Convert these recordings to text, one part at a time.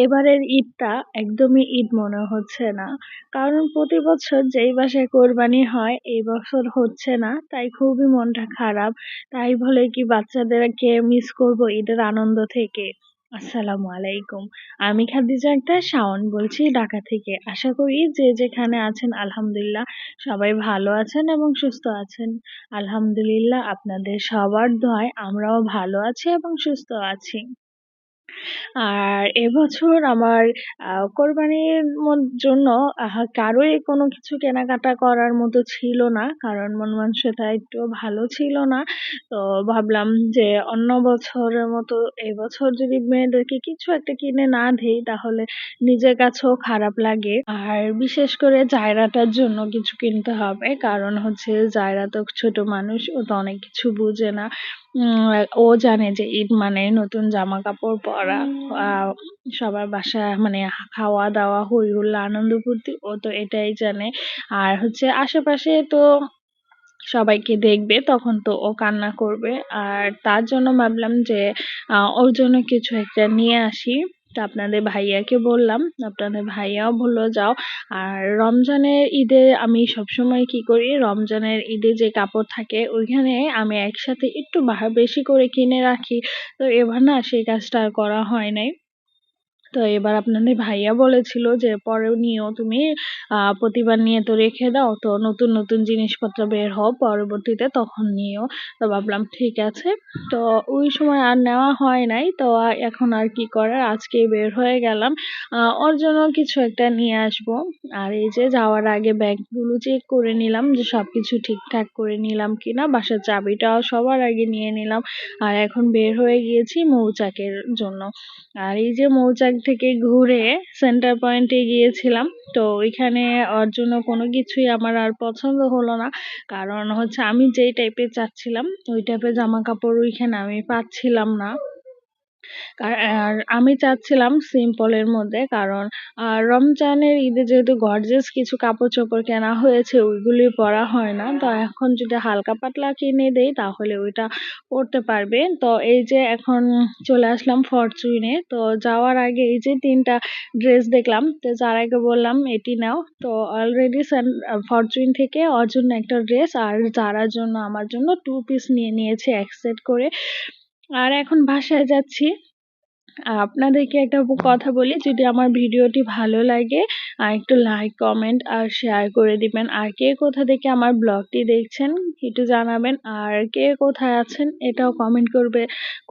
এবারের ঈদটা একদমই ঈদ মনে হচ্ছে না। কারণ প্রতি বছর যেই বাসায় কোরবানি হয় এই বছর হচ্ছে না। তাই খুবই মনটা খারাপ। তাই বলে কি বাচ্চাদেরকে মিস করব ঈদের আনন্দ থেকে। আসসালামু আলাইকুম। আমি খাদিজা আক্তার শাওন বলছি ঢাকা থেকে। আশা করি যে যেখানে আছেন আলহামদুলিল্লাহ সবাই ভালো আছেন এবং সুস্থ আছেন। আলহামদুলিল্লাহ আপনাদের সবার দোয়ায় আমরাও ভালো আছি এবং সুস্থ আছি। আর এবছর আমার কোরবানির জন্য কারোই কোনো কিছু কেনাকাটা করার মতো ছিল না। কারণ মন মানসিকতা একটুও ভালো ছিল না। তো ভাবলাম যে অন্য বছরের মতো এবছর যদি মেয়েদেরকে কিছু একটা কিনে না দেই তাহলে নিজের কাছেও খারাপ লাগে। আর বিশেষ করে জায়রাটার জন্য কিছু কিনতে হবে। কারণ হচ্ছে জায়রা তো ছোট মানুষ, ও তো অনেক কিছু বুঝে না। ও জানে যে ঈদ মানে নতুন জামা কাপড় পরা, সবার বাসায় মানে খাওয়া দাওয়া হই হুল্লা আনন্দ ফুর্তি, ও তো এটাই জানে। আর হচ্ছে আশেপাশে তো সবাইকে দেখবে তখন তো ও কান্না করবে। আর তার জন্য ভাবলাম যে ওর জন্য কিছু একটা নিয়ে আসি। তো আপনাদের ভাইয়াকে বললাম, আপনাদের ভাইয়াও বললো যাও। আর রমজানের ঈদে আমি সবসময় কি করি, রমজানের ঈদে যে কাপড় থাকে ওইখানে আমি একসাথে একটু বেশি করে কিনে রাখি। তো এবার না সেই কাজটা আর করা হয় নাই। তো এবার আপনাদের ভাইয়া বলেছিল যে পরেও নিও তুমি, প্রতিবার নিয়ে তো রেখে দাও, তো নতুন নতুন জিনিসপত্র বের হও পরবর্তীতে তখন নিও। তো ভাবলাম ঠিক আছে। তো ওই সময় আর নেওয়া হয় নাই। তো এখন আর কি করার, আজকে বের হয়ে গেলাম। ওর জন্য কিছু একটা নিয়ে আসবো। আর এই যে যাওয়ার আগে ব্যাগগুলো চেক করে নিলাম যে সবকিছু ঠিকঠাক করে নিলাম কিনা, বাসার চাবিটাও সবার আগে নিয়ে নিলাম। আর এখন বের হয়ে গিয়েছি মৌচাকের জন্য। আর এই যে মৌচাক থেকে ঘুরে সেন্টার পয়েন্টে গিয়েছিলাম। তো ওইখানে ওর জন্য কোনো কিছুই আমার আর পছন্দ হলো না। কারণ হচ্ছে আমি যেই টাইপের চাচ্ছিলাম ওই টাইপের জামা কাপড় ওইখানে আমি পাচ্ছিলাম না। আর আমি চাচ্ছিলাম সিম্পলের মধ্যে। কারণ রমজানের ঈদে যেহেতু গর্জিয়াস কিছু কাপড় চোপড় কেনা হয়েছে ওইগুলি পরা হয় না। তো এখন যদি হালকা পাতলা কিনে দেই তাহলে ওইটা পরতে পারবে। তো এই যে এখন চলে আসলাম ফরচুনে। তো যাওয়ার আগে এই যে ৩টা ড্রেস দেখলাম, তো যারাকে বললাম এটি নাও। তো অলরেডি ফরচুন থেকে ওর জন্য একটা ড্রেস আর যারার জন্য আমার জন্য 2 পিস নিয়ে নিয়েছি এক সেট করে। আর এখন বাসায় যাচ্ছি। আপনাদেরকে একটা কথা বলি, যদি আমার ভিডিওটি ভালো লাগে একটু লাইক কমেন্ট আর শেয়ার করে দিবেন। আর কে কোথা থেকে আমার ব্লগটি দেখছেন একটু জানাবেন। আর কে কোথায় আছেন এটাও কমেন্ট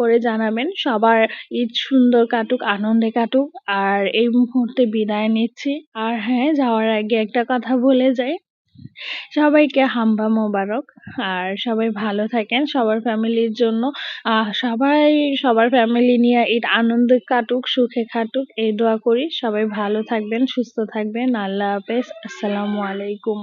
করে জানাবেন। সবার ঈদ সুন্দর কাটুক, আনন্দে কাটুক। আর এই মুহূর্তে বিদায় নিচ্ছি। আর হ্যাঁ, যাওয়ার আগে একটা কথা বলে যাই, সবাইকে হাম্বা মোবারক। আর সবাই ভালো থাকেন, সবার ফ্যামিলির জন্য সবাই সবার ফ্যামিলি নিয়ে ঈদ আনন্দে কাটুক, সুখে কাটুক এই দোয়া করি। সবাই ভালো থাকবেন, সুস্থ থাকবেন। আল্লাহ হাফেজ। আসসালামু আলাইকুম।